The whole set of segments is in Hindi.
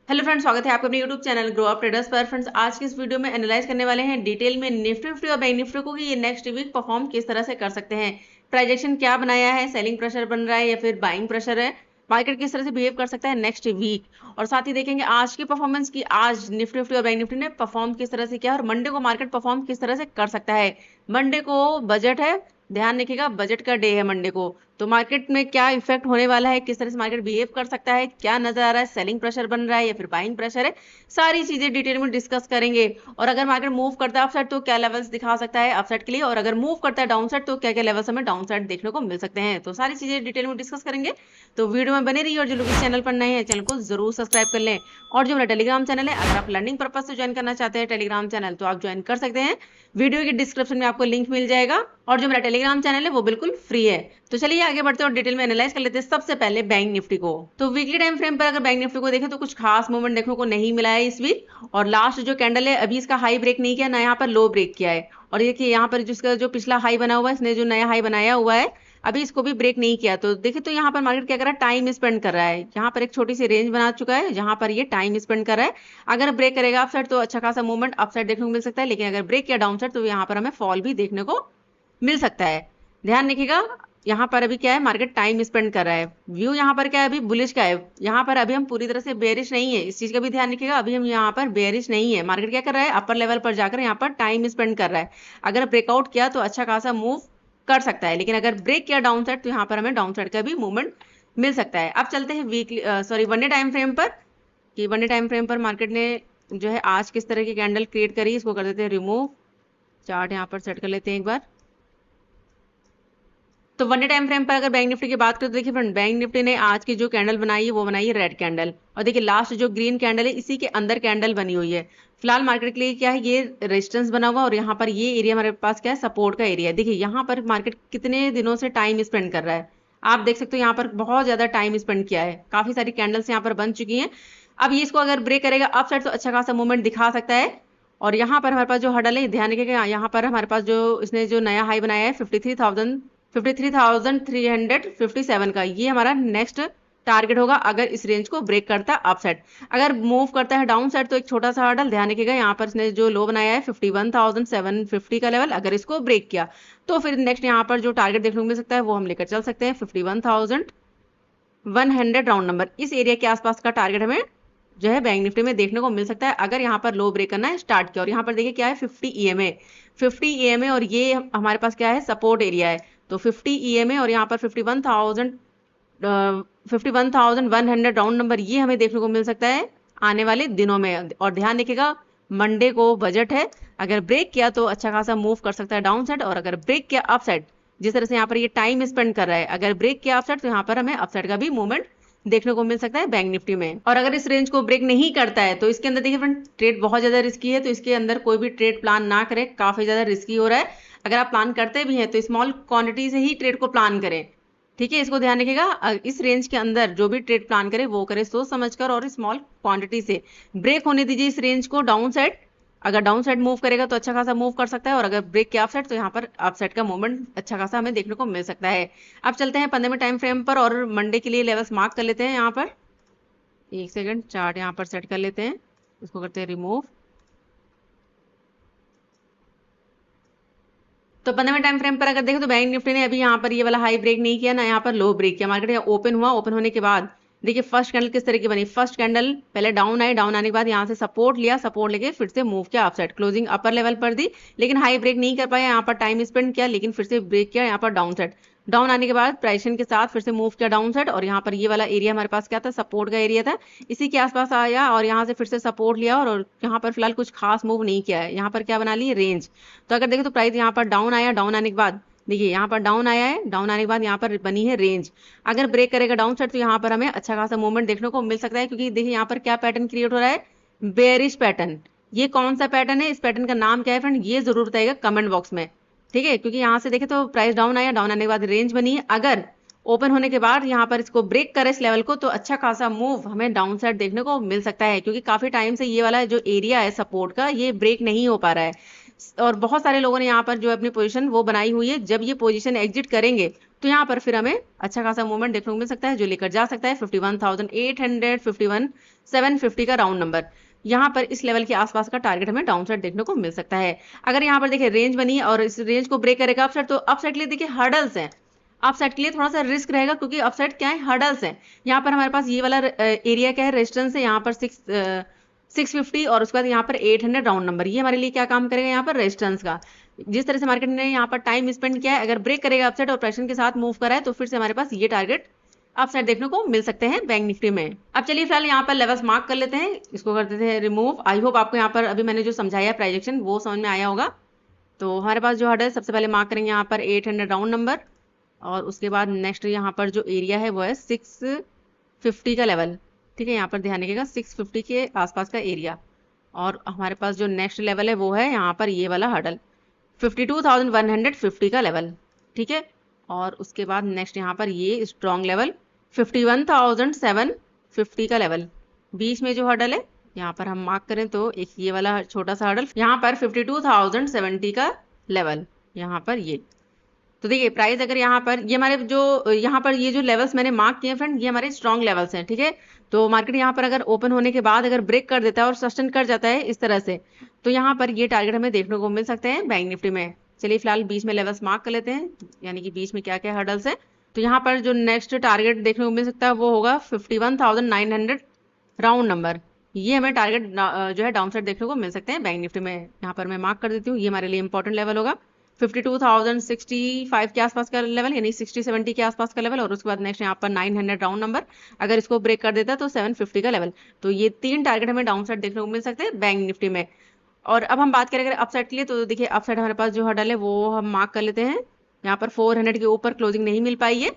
हेलो फ्रेंड्स, स्वागत है आपका अपने YouTube channel grow up traders पर। फ्रेंड्स, आज की इस वीडियो में एनालाइज करने वाले हैं डिटेल में निफ्टी और बैंक निफ्टी को कि ये नेक्स्ट वीक परफॉर्म किस तरह से कर सकते हैं। ट्रांजैक्शन क्या बनाया है, सेलिंग प्रेशर बन रहा है या फिर बाइंग प्रेशर है, मार्केट किस तरह से बिहेव कर सकता है नेक्स्ट वीक। और साथ ही देखेंगे आज की परफॉर्मेंस की, आज निफ्टी और बैंक निफ्टी ने परफॉर्म किस तरह से किया और मंडे को मार्केट परफॉर्म किस तरह से कर सकता है। मंडे को बजट है, ध्यान रखिएगा, बजट का डे है मंडे को। तो मार्केट में क्या इफेक्ट होने वाला है, किस तरह से मार्केट बिहेव कर सकता है, क्या नजर आ रहा है, सेलिंग प्रेशर बन रहा है या फिर बाइंग प्रेशर है, सारी चीजें डिटेल में डिस्कस करेंगे। और अगर मार्केट मूव करता है अपसाइड तो क्या लेवल्स दिखा सकता है अपसाइड के लिए, और अगर मूव करता है डाउन साइड तो क्या क्या लेवल्स हमें डाउन साइड देखने को मिल सकते हैं। तो सारी चीजें डिटेल में डिस्कस करेंगे। तो वीडियो में बने रहिए और जो लोग इस चैनल पर नए हैं चैनल को जरूर सब्सक्राइब कर लें। और जो मेरा टेलीग्राम चैनल है, अगर आप लर्निंग पर्पज से ज्वाइन करना चाहते हैं टेलीग्राम चैनल तो आप ज्वाइन कर सकते हैं। वीडियो के डिस्क्रिप्शन में आपको लिंक मिल जाएगा। और जो मेरा टेलीग्राम चैनल है वो बिल्कुल फ्री है। तो चलिए आगे बढ़ते हैं और डिटेल में एनालाइज कर लेते हैं। सबसे पहले बैंक निफ्टी को, तो वीकली टाइम फ्रेम पर अगर बैंक निफ्टी को देखें तो कुछ खास मूवमेंट देखने को नहीं मिला है इस वीक। और लास्ट जो कैंडल है अभी इसका हाई ब्रेक नहीं किया, ना यहाँ पर लो ब्रेक किया है। और देखिए यहाँ पर जिसका जो पिछला हाई बना हुआ है, इसने जो नया हाई बनाया हुआ है अभी इसको भी ब्रेक नहीं किया। तो देखिए तो यहाँ पर मार्केट क्या कर रहा है, टाइम स्पेंड कर रहा है। यहाँ पर एक छोटी सी रेंज बना चुका है जहां पर ये टाइम स्पेंड कर रहा है। अगर ब्रेक करेगा अपसाइड तो अच्छा खासा मूवमेंट अपसाइड देखने को मिल सकता है, लेकिन अगर ब्रेक किया डाउन साइड तो यहाँ पर हमें फॉल भी देखने को मिल सकता है। ध्यान रखिएगा, यहाँ पर अभी क्या है, मार्केट टाइम स्पेंड कर रहा है। व्यू यहाँ पर क्या है, अभी बुलिश का है। यहाँ पर अभी हम पूरी तरह से बेरिश नहीं है, इस चीज का भी ध्यान रखिएगा। अभी हम यहाँ पर बेरिश नहीं है, मार्केट क्या कर रहा है, अपर लेवल पर जाकर यहाँ पर टाइम स्पेंड कर रहा है। अगर ब्रेकआउट किया तो अच्छा खासा मूव कर सकता है, लेकिन अगर ब्रेक किया डाउन साइड तो यहाँ पर हमें डाउन साइड का भी मूवमेंट मिल सकता है। अब चलते हैं weekly one day time frame पर, कि वन डे टाइम फ्रेम पर मार्केट ने जो है आज किस तरह की कैंडल क्रिएट करी, इसको कर देते हैं रिमूव। चार्ट यहाँ पर सेट कर लेते हैं एक बार। तो वन डे टाइम फ्रेम पर अगर बैंक निफ्टी की बात करें तो देखिए फ्रेंड, बैंक निफ्टी ने आज की जो कैंडल बनाई है वो बनाई है रेड कैंडल। और देखिए लास्ट जो ग्रीन कैंडल है इसी के अंदर कैंडल बनी हुई है। फिलहाल मार्केट के लिए क्या है, ये रेजिस्टेंस बना हुआ और यहाँ पर ये एरिया हमारे पास क्या है, सपोर्ट का एरिया है। देखिए यहाँ पर मार्केट कितने दिनों से टाइम स्पेंड कर रहा है, आप देख सकते हो यहाँ पर बहुत ज्यादा टाइम स्पेंड किया है, काफी सारी कैंडल्स यहाँ पर बन चुकी हैं। अब ये इसको अगर ब्रेक करेगा अप साइड तो अच्छा खासा मूवमेंट दिखा सकता है। और यहाँ पर हमारे पास जो हडल है, ध्यान रखिएगा, यहाँ पर हमारे पास जो इसने जो नया हाई बनाया है 53,357 का, ये हमारा नेक्स्ट टारगेट होगा अगर इस रेंज को ब्रेक करता है अप साइड। अगर मूव करता है डाउन साइड तो एक छोटा सा हर्डल, ध्यान रखिएगा, यहाँ पर इसने जो लो बनाया है 51,750 का लेवल, अगर इसको ब्रेक किया तो फिर नेक्स्ट यहाँ पर जो टारगेट देखने को मिल सकता है वो हम लेकर चल सकते हैं 51,100 राउंड नंबर। इस एरिया के आसपास का टारगेट हमें जो है बैंक निफ्टी में देखने को मिल सकता है अगर यहाँ पर लो ब्रेक करना है स्टार्ट किया। और यहाँ पर देखिए क्या है, 50 EMA और ये हमारे पास क्या है, सपोर्ट एरिया है। तो 50 EMA और यहाँ पर 51,100 राउंड नंबर, ये हमें देखने को मिल सकता है आने वाले दिनों में। और ध्यान रखिएगा, मंडे को बजट है, अगर ब्रेक किया तो अच्छा खासा मूव कर सकता है डाउन साइड, और अगर ब्रेक किया अप साइड, जिस तरह से यहाँ पर ये टाइम स्पेंड कर रहा है, अगर ब्रेक किया अप साइड तो यहाँ पर हमें अप साइड का भी मूवमेंट देखने को मिल सकता है बैंक निफ्टी में। और अगर इस रेंज को ब्रेक नहीं करता है तो इसके अंदर देखिए फ्रेंड, ट्रेड बहुत ज्यादा रिस्की है, तो इसके अंदर कोई भी ट्रेड प्लान ना करें, काफी ज्यादा रिस्की हो रहा है। अगर आप प्लान करते भी हैं तो स्मॉल क्वांटिटी से ही ट्रेड को प्लान करें, ठीक है, इसको ध्यान रखिएगा। इस रेंज के अंदर जो भी ट्रेड प्लान करे वो करे सोच समझकर और स्मॉल क्वांटिटी से। ब्रेक होने दीजिए इस रेंज को डाउन साइड, अगर डाउन साइड मूव करेगा तो अच्छा खासा मूव कर सकता है, और अगर ब्रेक किया अप साइड तो यहाँ पर अप साइड का मूवमेंट अच्छा खासा हमें देखने को मिल सकता है। अब चलते हैं 15 मिनट टाइम फ्रेम पर और मंडे के लिए लेवल्स मार्क कर लेते हैं। यहाँ पर एक सेकंड, चार्ट यहाँ पर सेट कर लेते हैं, इसको करते हैं रिमूव। तो 15 मिनट टाइम फ्रेम पर अगर देखें तो बैंक निफ्टी ने अभी यहाँ पर ये वाला हाई ब्रेक नहीं किया, ना यहाँ पर लो ब्रेक किया। मार्केट यहाँ ओपन हुआ, ओपन होने के बाद देखिए फर्स्ट कैंडल किस तरह की बनी, फर्स्ट कैंडल पहले डाउन आई, डाउन आने के बाद यहाँ से सपोर्ट लिया, सपोर्ट लेके फिर से मूव किया अपसाइड, क्लोजिंग अपर लेवल पर दी, लेकिन हाई ब्रेक नहीं कर पाया, यहाँ पर टाइम स्पेंड किया, लेकिन फिर से ब्रेक किया यहाँ पर डाउन साइड। डाउन आने के बाद प्राइसिंग के साथ फिर से मूव किया डाउन साइड, और यहाँ पर ये वाला एरिया हमारे पास क्या था, सपोर्ट का एरिया था, इसी के आसपास आया और यहाँ से फिर से सपोर्ट लिया, और यहाँ पर फिलहाल कुछ खास मूव नहीं किया है। यहाँ पर क्या बना ली, रेंज। तो अगर देखें तो प्राइस यहाँ पर डाउन आया, डाउन आने के बाद देखिए यहाँ पर डाउन आया है, डाउन आने के बाद यहाँ पर बनी है रेंज। अगर ब्रेक करेगा डाउन साइड तो यहाँ पर हमें अच्छा खासा मूवमेंट देखने को मिल सकता है, क्योंकि देखिए यहाँ पर क्या पैटर्न क्रिएट हो रहा है, बेरिश पैटर्न। ये कौन सा पैटर्न है, इस पैटर्न का नाम क्या है फ्रेंड, ये जरूर बताइएगा कमेंट बॉक्स में, ठीक है। क्योंकि यहाँ से देखे तो प्राइस डाउन आया, डाउन आने के बाद रेंज बनी है, अगर ओपन होने के बाद यहाँ पर इसको ब्रेक करे इस लेवल को तो अच्छा खासा मूव हमें डाउन साइड देखने को मिल सकता है, क्योंकि काफी टाइम से ये वाला जो एरिया है सपोर्ट का ये ब्रेक नहीं हो पा रहा है। और बहुत सारे लोगों ने यहाँ पर जो अपनी पोजीशन वो बनाई हुई है, जब ये पोजीशन एग्जिट करेंगे तो यहाँ पर फिर हमें अच्छा खासा मूवमेंट देखने को मिल सकता है जो लेकर जा सकता है 51,800, 51,750 का राउंड नंबर। यहाँ पर इस लेवल के आसपास का टारगेट हमें डाउन साइड देखने को मिल सकता है। अगर यहाँ पर देखिए रेंज बनी और इस रेंज को ब्रेक करेगा अपसाइड, तो अपसाइड के लिए देखिए हर्डल्स हैं, अपसाइड के लिए थोड़ा सा रिस्क रहेगा क्योंकि अपसाइड क्या है, हर्डल्स हैं। यहाँ पर हमारे पास ये वाला एरिया क्या है, रेजिस्टेंस है यहाँ पर 650 और उसके बाद यहाँ पर 800 राउंड नंबर, ये हमारे लिए क्या काम करेगा यहाँ पर रेजिस्टेंस का। जिस तरह से मार्केट ने यहाँ पर टाइम स्पेंड किया है, अगर ब्रेक करेगा अपसाइड और प्रेशर के साथ मूव करा है तो फिर से हमारे पास ये टारगेट अपसाइड देखने को मिल सकते हैं बैंक निफ्टी में। अब चलिए फिलहाल यहाँ पर लेवल्स मार्क कर लेते हैं, इसको कर देते हैं रिमूव। आई होप आपको यहाँ पर अभी मैंने जो समझाया प्राइजेक्शन वो समझ में आया होगा। तो हमारे पास जो हर्डल सबसे पहले मार्क करेंगे यहाँ पर 800 राउंड नंबर, और उसके बाद नेक्स्ट यहाँ पर जो एरिया है वो है 650 का लेवल। ठीक है, यहाँ पर ध्यान रखिएगा 650 के आसपास का एरिया। और हमारे पास जो नेक्स्ट लेवल है वो है यहाँ पर ये वाला हर्डल 52,150 का लेवल। ठीक है, और उसके बाद नेक्स्ट यहाँ पर ये स्ट्रॉन्ग लेवल 51,750 का लेवल। बीच में जो हर्डल है यहाँ पर हम मार्क करें तो एक ये वाला छोटा सा हर्डल यहाँ पर 52,070 का लेवल, यहाँ पर ये। तो देखिए प्राइस अगर यहाँ पर ये हमारे जो यहाँ पर ये जो लेवल्स मैंने मार्क किए फ्रेंड, ये हमारे स्ट्रॉन्ग लेवल्स हैं। ठीक है, तो मार्केट यहाँ पर अगर ओपन होने के बाद अगर ब्रेक कर देता है और सस्टेन कर जाता है इस तरह से, तो यहाँ पर ये टारगेट हमें देखने को मिल सकते हैं बैंक निफ्टी में। चलिए फिलहाल बीच में लेवल्स मार्क कर लेते हैं, यानी कि बीच में क्या क्या हर्डल्स है। तो यहाँ पर जो नेक्स्ट टारगेट देखने को मिल सकता है वो होगा 51,900 राउंड नंबर। ये हमें टारगेट जो है डाउन साइड देखने को मिल सकते हैं बैंक निफ्टी में। यहाँ पर मैं मार्क कर देती हूँ, ये हमारे लिए इंपॉर्टेंट लेवल होगा 52,065 के आसपास का लेवल, यानी 60-70 के आसपास का लेवल। और उसके बाद नेक्स्ट यहाँ पर 900 राउंड नंबर, अगर इसको ब्रेक कर देता है तो 750 का लेवल। तो ये तीन टारगेट हमें डाउन साइड देखने को मिल सकते हैं बैंक निफ्टी में। और अब हम बात करें अगर अपसाइड के लिए, तो देखिए अपसाइड हमारे पास जो हर्डल है वो हम मार्क कर लेते हैं। यहाँ पर 400 के ऊपर क्लोजिंग नहीं मिल पाई है,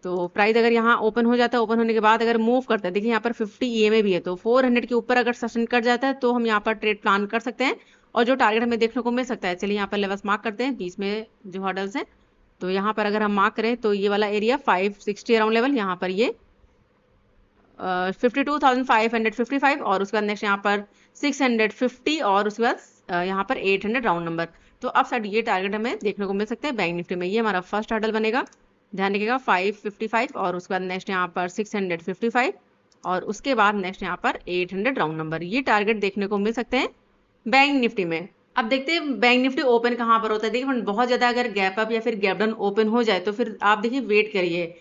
तो प्राइस अगर यहाँ ओपन हो जाता है, ओपन होने के बाद अगर मूव करता है, देखिए यहाँ पर 50 EMA भी है, तो 400 के ऊपर अगर सस्टेन कर जाता है तो हम यहाँ पर ट्रेड प्लान कर सकते हैं और जो टारगेट हमें देखने को मिल सकता है। चलिए यहाँ पर लेवल्स मार्क करते हैं बीच में जो हर्डल्स हैं। तो यहाँ पर अगर हम मार्क करें तो ये वाला एरिया 560 अराउंड लेवल, यहाँ पर ये 52,555 और उसके बाद नेक्स्ट यहाँ पर 650 और उसके बाद यहाँ पर 800 राउंड नंबर। तो अब साइड ये टारगेट हमें देखने को मिल सकते हैं बैंक निफ्टी में। ये हमारा फर्स्ट हर्डल बनेगा, ध्यान रखिएगा 555 और उसके बाद नेक्स्ट यहाँ पर 655 और उसके बाद नेक्स्ट यहाँ पर 800 राउंड नंबर। ये टारगेट देखने को मिल सकते हैं बैंक निफ्टी में। अब देखते हैं बैंक निफ्टी ओपन कहाँ पर होता है। देखिए बहुत ज़्यादा अगर गैप अप या फिर गैप डाउन ओपन हो जाए तो फिर आप देखिए वेट करिए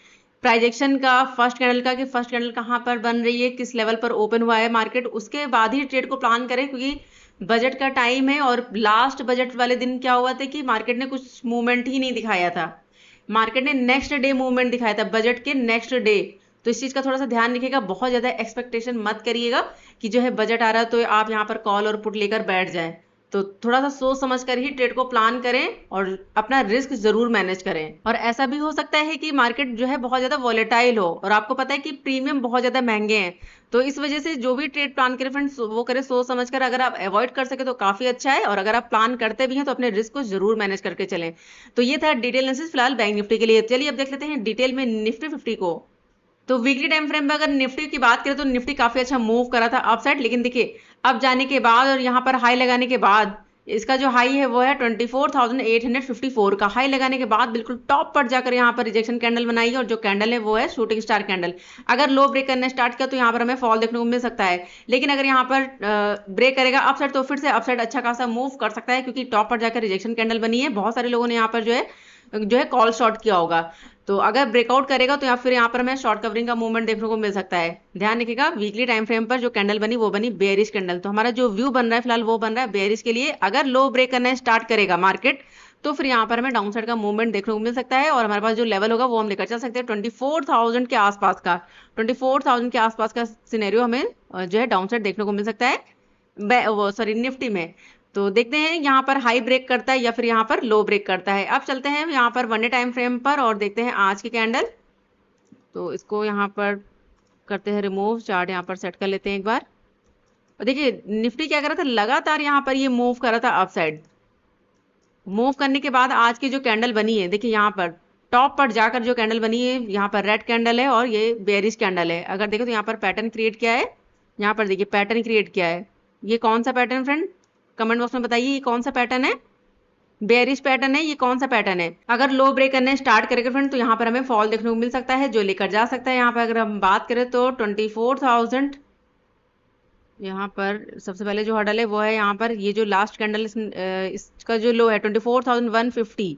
प्राइजेक्शन का फर्स्ट कैंडल का, कि फर्स्ट कैंडल कहाँ पर बन रही है, किस लेवल पर ओपन हुआ है मार्केट, उसके बाद ही ट्रेड को प्लान करें। क्योंकि बजट का टाइम है और लास्ट बजट वाले दिन क्या हुआ था कि मार्केट ने कुछ मूवमेंट ही नहीं दिखाया था, मार्केट ने नेक्स्ट डे मूवमेंट दिखाया था बजट के नेक्स्ट डे। तो इस चीज़ का थोड़ा सा ध्यान रखिएगा, बहुत ज़्यादा एक्सपेक्टेशन मत करिएगा कि जो है बजट आ रहा है तो आप यहाँ पर कॉल और पुट लेकर बैठ जाएं। तो थोड़ा सा सोच समझ कर ही ट्रेड को प्लान करें और अपना रिस्क जरूर मैनेज करें। और ऐसा भी हो सकता है कि मार्केट जो है बहुत ज़्यादा वॉलेटाइल हो और आपको पता है कि प्रीमियम बहुत ज़्यादा महंगे हैं, तो इस वजह से जो भी ट्रेड प्लान करें फ्रेंड्स वो करें सोच समझ कर। अगर आप अवॉइड कर सके तो काफ़ी अच्छा है, और अगर आप प्लान करते भी हैं तो अपने रिस्क को जरूर मैनेज करके चलें। तो ये था डिटेल एनालिसिस फिलहाल बैंक निफ्टी के लिए। चलिए अब देख लेते हैं डिटेल में निफ्टी 50 को। तो वीकली टाइम फ्रेम में अगर निफ्टी की बात करें तो निफ्टी काफ़ी अच्छा मूव करा था अपसाइड, लेकिन देखिए अब जाने के बाद और यहाँ पर हाई लगाने के बाद इसका जो हाई है वो है 24,854 का। हाई लगाने के बाद बिल्कुल टॉप पर जाकर यहाँ पर रिजेक्शन कैंडल बनाई है और जो कैंडल है वो है शूटिंग स्टार कैंडल। अगर लो ब्रेक करना स्टार्ट किया तो यहाँ पर हमें फॉल देखने को मिल सकता है, लेकिन अगर यहाँ पर ब्रेक करेगा अपसाइड तो फिर से अपसाइड अच्छा खासा मूव कर सकता है, क्योंकि टॉप पर जाकर रिजेक्शन कैंडल बनी है। बहुत सारे लोगों ने यहाँ पर जो है कॉल शॉर्ट किया होगा, तो अगर ब्रेकआउट करेगा तो या फिर यहाँ पर हमें शॉर्ट कवरिंग का मूवमेंट देखने को मिल सकता है। ध्यान रखिएगा वीकली टाइम फ्रेम पर जो कैंडल बनी वो बनी बेयरिश कैंडल, तो हमारा जो व्यू बन रहा है फिलहाल वो बन रहा है बेयरिश के लिए। अगर लो ब्रेक करना स्टार्ट करेगा मार्केट तो फिर यहाँ पर हमें डाउन साइड का मूवमेंट देखने को मिल सकता है, और हमारे पास जो लेवल होगा वो हम लेकर चल सकते हैं 24,000 के आसपास का। 24,000 के आसपास का सिनेरियो हमें जो है डाउन साइड देखने को मिल सकता है निफ्टी में। तो देखते हैं यहाँ पर हाई ब्रेक करता है या फिर यहाँ पर लो ब्रेक करता है। अब चलते हैं यहाँ पर वन डे टाइम फ्रेम पर और देखते हैं आज की कैंडल। तो इसको यहाँ पर करते हैं रिमूव, चार्ट यहाँ पर सेट कर लेते हैं एक बार। और देखिए निफ्टी क्या कर रहा था, लगातार यहाँ पर ये मूव कर रहा था अप साइड। मूव करने के बाद आज की जो कैंडल बनी है, देखिए यहाँ पर टॉप पर जाकर जो कैंडल बनी है यहाँ पर रेड कैंडल है और ये बेयरिश कैंडल है। अगर देखो तो यहाँ पर पैटर्न क्रिएट किया है, यहाँ पर देखिए पैटर्न क्रिएट किया है। ये कौन सा पैटर्न फ्रेंड, कमेंट बॉक्स में बताइए ये कौन सा पैटर्न है। बेयरिश पैटर्न है, ये कौन सा पैटर्न है? अगर लो ब्रेक करने स्टार्ट करेगा फ्रेंड तो यहाँ पर हमें फॉल देखने को मिल सकता है, जो लेकर जा सकता है। यहाँ पर अगर हम बात करें तो 24,000, यहाँ पर सबसे पहले जो हर्डल है वो है यहाँ पर ये जो लास्ट कैंडल इसका जो लो है 24,150,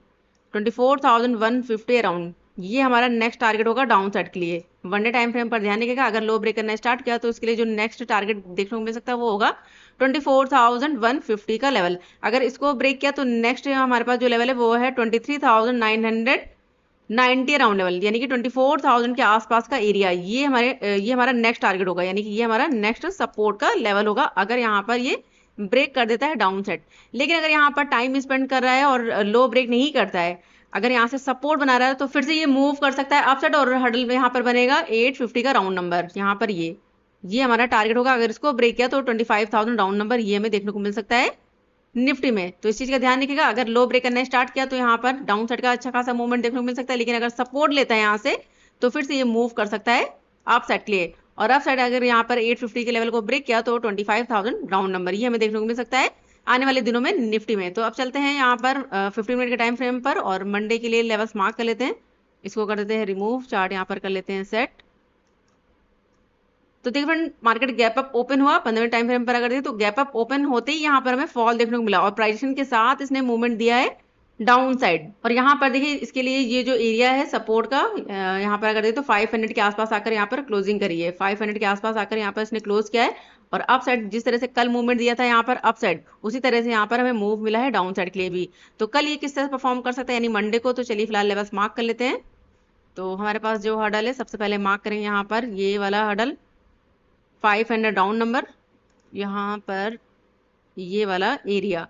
24,150 अराउंड, ये हमारा नेक्स्ट टारगेट होगा डाउन साइड के लिए। वन डे टाइम फ्रेम पर ध्यान रखिएगा, अगर लो ब्रेक करना स्टार्ट किया तो उसके लिए जो नेक्स्ट टारगेट देखने को मिल सकता है वो होगा 24,150 का लेवल। अगर इसको ब्रेक किया तो नेक्स्ट हमारे पास जो लेवल है वो है 23,990 राउंड लेवल, यानी कि 24,000 के आसपास का एरिया। ये हमारा नेक्स्ट टारगेट होगा, यानी कि ये हमारा नेक्स्ट सपोर्ट का लेवल होगा अगर यहाँ पर ये ब्रेक कर देता है डाउन साइड। लेकिन अगर यहाँ पर टाइम स्पेंड कर रहा है और लो ब्रेक नहीं करता है, अगर यहाँ से सपोर्ट बना रहा है तो फिर से ये मूव कर सकता है अपसाइड और हडल में यहाँ पर बनेगा 850 का राउंड नंबर। यहाँ पर ये हमारा टारगेट होगा। अगर इसको ब्रेक किया तो 25,000 राउंड नंबर ये हमें देखने को मिल सकता है निफ्टी में। तो इस चीज का ध्यान रखिएगा, अगर लो ब्रेक करना स्टार्ट किया तो यहाँ पर डाउन साइड का अच्छा खासा मूवमेंट देखने को मिल सकता है, लेकिन अगर सपोर्ट लेता है यहाँ से तो फिर से ये मूव कर सकता है अप साइड के लिए। और अप साइड अगर यहाँ पर 850 के लेवल को ब्रेक किया तो 25,000 राउंड नंबर ये हमें देखने को मिल सकता है आने वाले दिनों में निफ्टी में। तो अब चलते हैं यहाँ पर 15 मिनट के टाइम फ्रेम पर और मंडे के लिए लेवल्स मार्क कर लेते हैं। इसको कर देते हैं रिमूव, चार्ट यहाँ पर कर लेते हैं सेट। तो देखिए friend, market gap up open हुआ 15 मिनट टाइम फ्रेम पर। अगर देखिए तो गैप अप ओपन होते ही यहाँ पर हमें फॉल देखने को मिला और प्राइजेशन के साथ इसने मूवमेंट दिया है डाउन साइड। और यहाँ पर देखिए इसके लिए ये जो एरिया है सपोर्ट का, यहाँ पर अगर देखिए तो 500 के आसपास आकर यहाँ पर क्लोजिंग करी है। 500 के आसपास आकर यहाँ पर इसने क्लोज किया है और अप साइड जिस तरह से कल मूवमेंट दिया था यहाँ पर अप साइड, उसी तरह से यहाँ पर हमें मूव मिला है डाउन साइड के लिए भी। तो कल ये किस तरह से परफॉर्म कर सकता है यानी मंडे को, तो चलिए फिलहाल लेवल्स मार्क कर लेते हैं। तो हमारे पास जो हर्डल है सबसे पहले मार्क करेंगे यहाँ पर ये वाला हर्डल 500 डाउन नंबर। यहाँ पर ये वाला एरिया,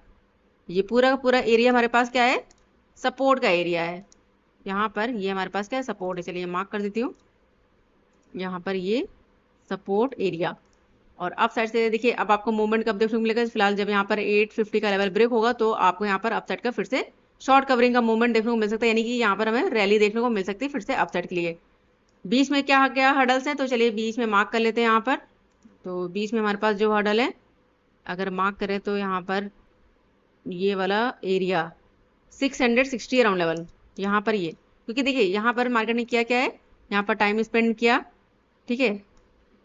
ये पूरा का पूरा एरिया हमारे पास क्या है, सपोर्ट का एरिया है। यहाँ पर ये हमारे पास क्या है, सपोर्ट है। चलिए मार्क कर देती हूँ, यहाँ पर ये सपोर्ट एरिया। और अप साइड से देखिए अब आपको मूवमेंट कब देखने को मिलेगा, फिलहाल जब यहाँ पर 850 का लेवल ब्रेक होगा तो आपको यहाँ पर अप साइड का फिर से शॉर्ट कवरिंग का मूवमेंट देखने को मिल सकता है, यानी कि यहाँ पर हमें रैली देखने को मिल सकती है फिर से अप साइड के लिए। बीच में क्या क्या हर्डल्स हैं, तो चलिए बीच में मार्क कर लेते हैं। यहाँ पर तो बीच में हमारे पास जो हर्डल है अगर मार्क करें तो यहाँ पर ये वाला एरिया 660 अराउंड लेवल, यहाँ पर ये, क्योंकि देखिए यहाँ पर मार्केट ने किया क्या है, यहाँ पर टाइम स्पेंड किया, ठीक है,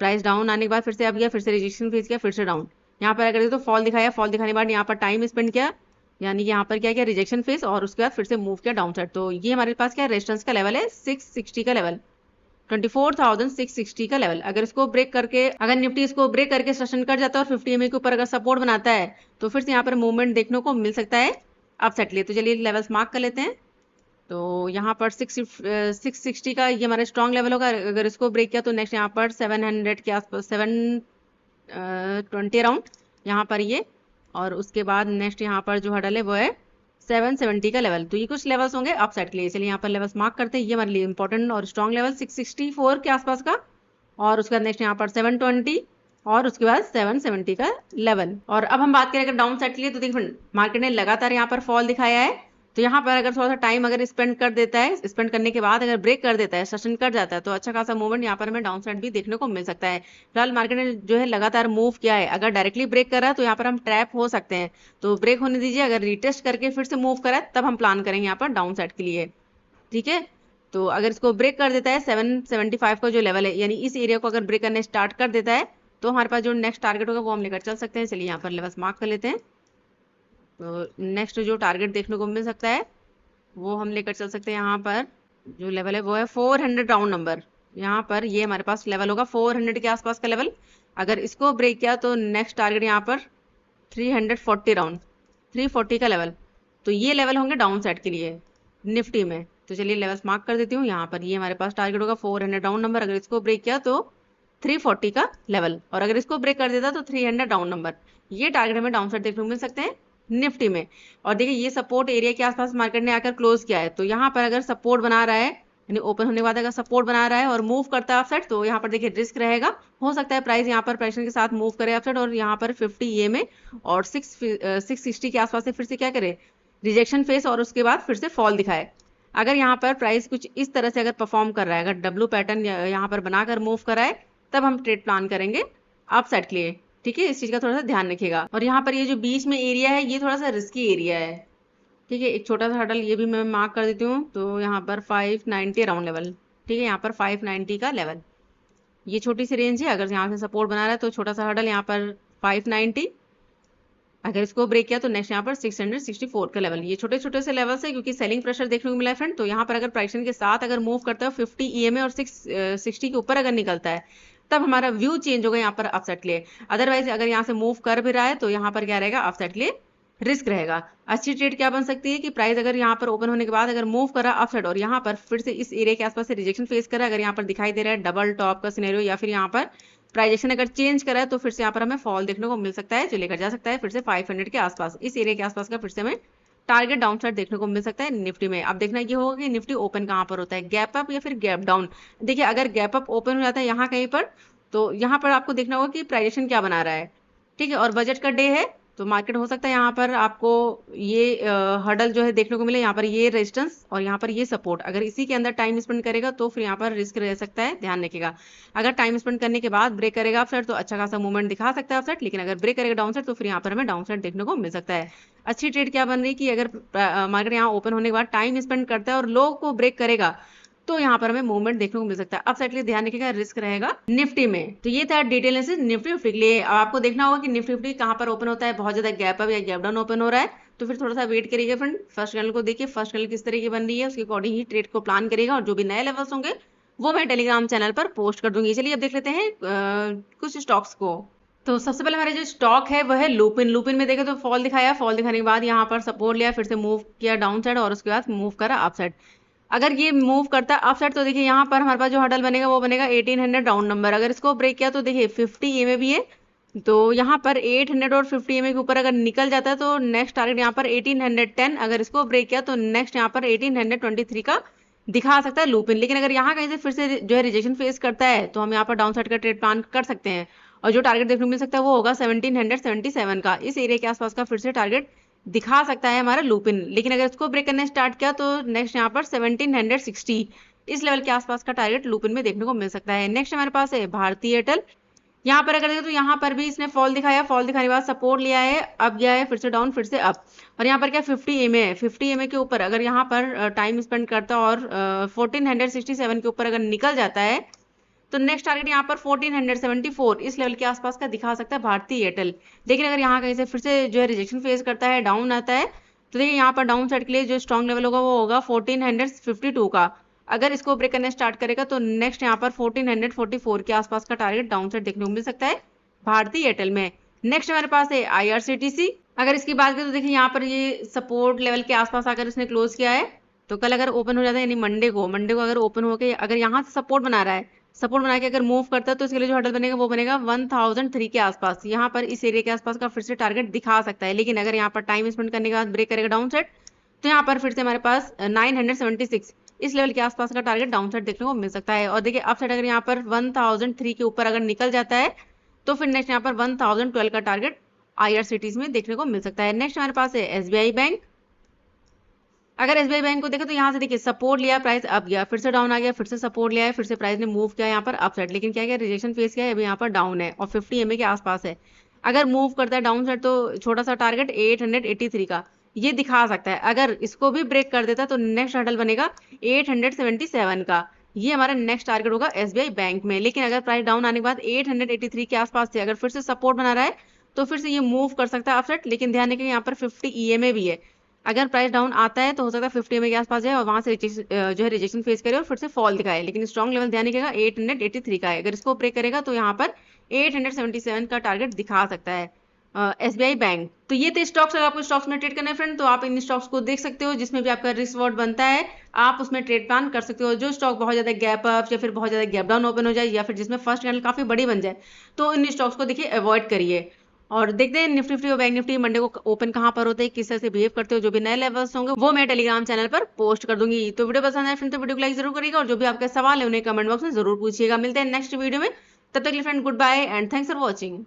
प्राइस डाउन आने के बाद फिर से अब गया, फिर से रिजेक्शन फेस किया, फिर से डाउन। यहाँ पर अगर तो फॉल दिखाया, फॉल दिखाने के बाद यहाँ पर टाइम स्पेंड किया, यानी कि यहाँ पर क्या किया, रिजेक्शन फेस, और उसके बाद फिर से मूव किया डाउन साइड। तो ये हमारे पास क्या रेजिस्टेंस का लेवल है 660 का लेवल, 24,660 का लेवल। अगर इसको ब्रेक करके, अगर निफ्टी इसको ब्रेक करके सस्टेन कर जाता है और 50 EMA के ऊपर अगर सपोर्ट बनाता है तो फिर से यहाँ पर मूवमेंट देखने को मिल सकता है अप साइड लिए। तो चलिए लेवल्स मार्क कर लेते हैं। तो यहाँ पर 660 का ये हमारा स्ट्रॉन्ग लेवल होगा। अगर इसको ब्रेक किया तो नेक्स्ट यहाँ पर 700 के आसपास 720 अराउंड यहाँ पर ये, और उसके बाद नेक्स्ट यहाँ पर जो हर्डल है वो है 770 का लेवल। तो ये कुछ लेवल्स होंगे अप साइड के लिए। चलिए यहाँ पर लेवल्स मार्क करते हैं। ये हमारे लिए इंपॉर्टेंट और स्ट्रॉन्ग लेवल 664 के आसपास का, और उसके बाद नेक्स्ट यहाँ पर 720 और उसके बाद 770 का लेवल। और अब हम बात करें अगर डाउन साइड के लिए, तो देखिए मार्केट ने लगातार यहाँ पर फॉल दिखाया है। तो यहाँ पर अगर थोड़ा सा टाइम अगर स्पेंड कर देता है, स्पेंड करने के बाद अगर ब्रेक कर देता है, सस्टेन कर जाता है, तो अच्छा खासा मूवमेंट यहाँ पर हमें डाउन साइड भी देखने को मिल सकता है। फिलहाल मार्केट ने जो है लगातार मूव किया है, अगर डायरेक्टली ब्रेक कर रहा है तो यहाँ पर हम ट्रैप हो सकते हैं। तो ब्रेक होने दीजिए, अगर रिटेस्ट करके फिर से मूव करा तब हम प्लान करेंगे यहाँ पर डाउन साइड के लिए, ठीक है। तो अगर इसको ब्रेक कर देता है 775 का जो लेवल है, यानी इस एरिया को अगर ब्रेक करने स्टार्ट कर देता है तो हमारे पास जो नेक्स्ट टारगेट होगा वो हम लेकर चल सकते हैं। चलिए यहाँ पर लेवल्स मार्क कर लेते हैं। तो नेक्स्ट जो टारगेट देखने को मिल सकता है वो हम लेकर चल सकते हैं। यहाँ पर जो लेवल है वो है 400 राउंड नंबर। यहाँ पर ये हमारे पास लेवल होगा 400 के आसपास का लेवल। अगर इसको ब्रेक किया तो नेक्स्ट टारगेट यहाँ पर 340 राउंड, 340 का लेवल। तो ये लेवल होंगे डाउन साइड के लिए निफ्टी में। तो चलिए लेवल्स मार्क कर देती हूँ। यहाँ पर ये हमारे पास टारगेट होगा 400 राउंड नंबर। अगर इसको ब्रेक किया तो 340 का लेवल, और अगर इसको ब्रेक कर देता तो 300 राउंड नंबर। ये टारगेट हमें डाउन साइड देखने को मिल सकते हैं निफ्टी में। और देखिए ये सपोर्ट एरिया के आसपास मार्केट ने आकर क्लोज किया है। तो यहाँ पर अगर सपोर्ट बना रहा है, यानी ओपन होने के बाद अगर सपोर्ट बना रहा है और मूव करता है अपसाइड, तो यहाँ पर देखिए रिस्क रहेगा, हो सकता है प्राइस यहाँ पर प्रेशर के साथ मूव करे अपसाइड और यहाँ पर 50 EMA और 660 के आसपास से फिर से क्या करे, रिजेक्शन फेस, और उसके बाद फिर से फॉल दिखाए। अगर यहाँ पर प्राइस कुछ इस तरह से अगर परफॉर्म कर रहा है, अगर डब्ल्यू पैटर्न यहाँ पर बनाकर मूव कर रहा है, तब हम ट्रेड प्लान करेंगे अपसाइड के लिए, ठीक है। इस चीज का थोड़ा सा ध्यान रखिएगा। और यहाँ पर ये जो बीच में एरिया है ये थोड़ा सा रिस्की एरिया है, ठीक है, एक छोटा सा हडल ये भी मैं मार्क कर देती हूँ, तो यहाँ पर 590 राउंड लेवल। ठीक है, यहाँ पर 590 का लेवल, ये छोटी सी रेंज है। अगर यहाँ से सपोर्ट बना रहा है तो छोटा सा हडल यहाँ पर 590, अगर इसको ब्रेक किया तो नेक्स्ट यहाँ पर 664 का लेवल। ये छोटे छोटे से लेवल्स है क्योंकि सेलिंग प्रेशर देखने को मिला है फ्रेंड। तो यहाँ पर अगर प्राइस के साथ अगर मूव करता है 50 EMA और 660 के ऊपर अगर निकलता है, तब हमारा व्यू चेंज होगा यहाँ पर अपसाइड के लिए। अदरवाइज अगर यहाँ से मूव कर भी रहा है तो यहाँ पर क्या रहेगा, अपसाइड के लिए रिस्क रहेगा। अच्छी ट्रेड क्या बन सकती है कि प्राइस अगर यहाँ पर ओपन होने के बाद अगर मूव करा अपसाइड और यहाँ पर फिर से इस एरिया के आसपास से रिजेक्शन फेस करा, अगर यहाँ पर दिखाई दे रहा है डबल टॉप का सिनेरियो या फिर यहाँ पर प्राइजेक्शन अगर चेंज करा है, तो फिर से यहाँ पर हमें फॉल देखने को मिल सकता है, जो लेकर जा सकता है फिर से 500 के आसपास, इस एरिया के आसपास का फिर से हमें टारगेट डाउन साइड देखने को मिल सकता है निफ्टी में। अब देखना ये होगा कि निफ्टी ओपन कहाँ पर होता है, गैप अप या फिर गैप डाउन। देखिए अगर गैप अप ओपन हो जाता है यहाँ कहीं पर, तो यहाँ पर आपको देखना होगा कि प्राइजेक्शन क्या बना रहा है। ठीक है, और बजट का डे है तो मार्केट हो सकता है यहाँ पर आपको ये हडल जो है देखने को मिले, यहाँ पर ये रेजिस्टेंस और यहाँ पर ये सपोर्ट, अगर इसी के अंदर टाइम स्पेंड करेगा तो फिर यहाँ पर रिस्क रह सकता है, ध्यान रखिएगा। अगर टाइम स्पेंड करने के बाद ब्रेक करेगा अपसाइड तो अच्छा खासा मूवमेंट दिखा सकता है अपसाइड, लेकिन अगर ब्रेक करेगा डाउन साइड तो फिर यहाँ पर हमें डाउन साइड देखने को मिल सकता है। अच्छी ट्रेड क्या बन रही है कि अगर मार्केट यहाँ ओपन होने के बाद टाइम स्पेंड करता है और लो को ब्रेक करेगा तो यहाँ पर हमें मूवमेंट देखने को मिल सकता है। अपसाइड के लिए ध्यान रखिएगा, रिस्क रहेगा निफ्टी में। तो ये था डिटेल एनालिसिस निफ्टी के लिए। अब आपको देखना होगा कि निफ्टी कहाँ पर ओपन होता है, बहुत ज्यादा गैप अप या गैप डाउन ओपन हो रहा है तो फिर थोड़ा सा वेट करिएगा फ्रेंड। फर्स्ट कैंडल को देखिए, फर्स्ट कैंडल किस तरह की बन रही है उसके अकॉर्डिंग ही ट्रेड को प्लान करेगा, और जो भी नए लेवल्स होंगे वो मैं टेलीग्राम चैनल पर पोस्ट कर दूंगी। चलिए अब देख लेते हैं कुछ स्टॉक्स को। तो सबसे पहले हमारे जो स्टॉक है वह है लुपिन। लुपिन में देखे तो फॉल दिखाया, फॉल दिखाने के बाद यहाँ पर सपोर्ट लिया, फिर से मूव किया डाउन साइड और उसके बाद मूव करा अप साइड। अगर ये मूव करता है अप साइड तो देखिए यहाँ पर हमारे पास जो हडल बनेगा वो बनेगा 1800 राउंड नंबर। अगर इसको ब्रेक किया तो देखिए 50 EMA भी है, तो यहाँ पर 800 और 50 EMA के ऊपर अगर निकल जाता है तो नेक्स्ट टारगेट यहाँ पर 1810, अगर इसको ब्रेक किया तो नेक्स्ट यहाँ पर 1823 का दिखा सकता है लुपिन। लेकिन अगर यहाँ कहीं से फिर से जो है रिजेक्शन फेस करता है तो हम यहाँ पर डाउन साइड का ट्रेड प्लान कर सकते हैं, और जो टारगेट देखने को मिल सकता है वो होगा 1777 का, इस एरिया के आसपास का फिर से टारगेट दिखा सकता है हमारा लुपिन। लेकिन अगर इसको ब्रेक करने स्टार्ट किया तो नेक्स्ट यहाँ पर 1760 इस लेवल के आसपास का टारगेट लुपिन में देखने को मिल सकता है। नेक्स्ट हमारे पास है भारती एयरटेल। यहाँ पर अगर देखें तो यहाँ पर भी इसने फॉल दिखाया, फॉल दिखाने के बाद सपोर्ट लिया है, अब गया है फिर से डाउन फिर से अप, और यहाँ पर क्या 50 EMA है, 50 EMA के ऊपर अगर यहाँ पर टाइम स्पेंड करता और 1467 के ऊपर अगर निकल जाता है तो नेक्स्ट टारगेट यहाँ पर 1474 इस लेवल के आसपास का दिखा सकता है भारती एयरटेल। लेकिन अगर यहाँ कहीं से फिर से जो है रिजेक्शन फेस करता है, डाउन आता है, तो देखिए यहाँ पर डाउन साइड के लिए जो स्ट्रॉन्ग लेवल होगा वो होगा 1452 का। अगर इसको ब्रेक करने स्टार्ट करेगा तो नेक्स्ट यहाँ पर 1444 के आसपास का टारगेट डाउन साइड देखने को मिल सकता है भारती एयरटेल में। नेक्स्ट हमारे पास है IRCTC। अगर इसकी बात करें तो देखिए यहाँ पर ये सपोर्ट लेवल के आसपास आकर इसने क्लोज किया है, तो कल अगर ओपन हो जाता है यानी मंडे को अगर ओपन होकर अगर यहाँ से सपोर्ट बना रहा है, सपोर्ट बना के अगर मूव करता है तो इसके लिए जो हडल बनेगा वो बनेगा 1003 के आसपास, यहाँ पर इस एरिया के आसपास का फिर से टारगेट दिखा सकता है। लेकिन अगर यहाँ पर टाइम स्पेंड करने के बाद ब्रेक करेगा डाउन साइड तो यहाँ पर फिर से हमारे पास 976 इस लेवल के आसपास का टारगेट डाउन साइड देखने को मिल सकता है। और देखिए अप साइड अगर यहाँ पर 1003 के ऊपर अगर निकल जाता है तो फिर नेक्स्ट यहाँ पर 1012 का टारगेट IRCTC में देखने को मिल सकता है। नेक्स्ट हमारे पास है SBI बैंक। अगर SBI बैंक को देखें तो यहाँ से देखिए सपोर्ट लिया, प्राइस अप गया, फिर से डाउन आ गया, फिर से सपोर्ट लिया है, फिर से प्राइस ने मूव किया यहाँ पर अप साइड, लेकिन क्या किया रिजेक्शन फेस किया है, अभी यहाँ पर डाउन है और 50 EMA के आसपास है। अगर मूव करता है डाउन साइड तो छोटा सा टारगेट 883 का ये दिखा सकता है। अगर इसको भी ब्रेक कर देता तो नेक्स्ट हडल बनेगा 877 का, ये हमारा नेक्स्ट टारगेट होगा SBI बैंक में। लेकिन अगर प्राइस डाउन आने के बाद 883 के आसपास से अगर फिर से सपोर्ट बना रहा है तो फिर से ये मूव कर सकता है अपसाइड। लेकिन ध्यान रखिए यहाँ पर 50 EMA भी है, अगर प्राइस डाउन आता है तो हो सकता है 50 EMA के आसपास जाए और वहां से जो है रिजेक्शन फेस करे और फिर से फॉल दिखाए। लेकिन स्ट्रॉन्ग लेवल ध्यान रखिएगा 883 का है, अगर इसको ब्रेक करेगा तो यहाँ पर 877 का टारगेट दिखा सकता है SBI बैंक। तो ये थे स्टॉक्स। अगर आपको स्टॉक्स में ट्रेड करना है फ्रेंड तो आप इन स्टॉक्स को देख सकते हो, जिसमें भी आपका रिस्क वर्ड बनता है आप उसमें ट्रेड प्लान कर सकते हो। जो स्टॉक बहुत ज्यादा गैप अप या फिर बहुत ज्यादा गैप डाउन ओपन हो जाए या फिर जिसमें फर्स्ट कैंडल काफी बड़ी बन जाए तो इन स्टॉक्स को देखिए अवॉइड करिए। और देखते हैं निफ्टी और बैंक निफ्टी मंडे को ओपन कहाँ पर होते हैं, किस तरह से बिहेव करते हो, जो भी नए लेवल्स होंगे वो मैं टेलीग्राम चैनल पर पोस्ट कर दूंगी। तो वीडियो पसंद है फ्रेंड तो वीडियो को लाइक जरूर करिएगा, और जो भी आपका सवाल है उन्हें कमेंट बॉक्स में जरूर पूछिएगा। मिलते हैं नेक्स्ट वीडियो में, तब तक के लिए friend goodbye and thanks for watching.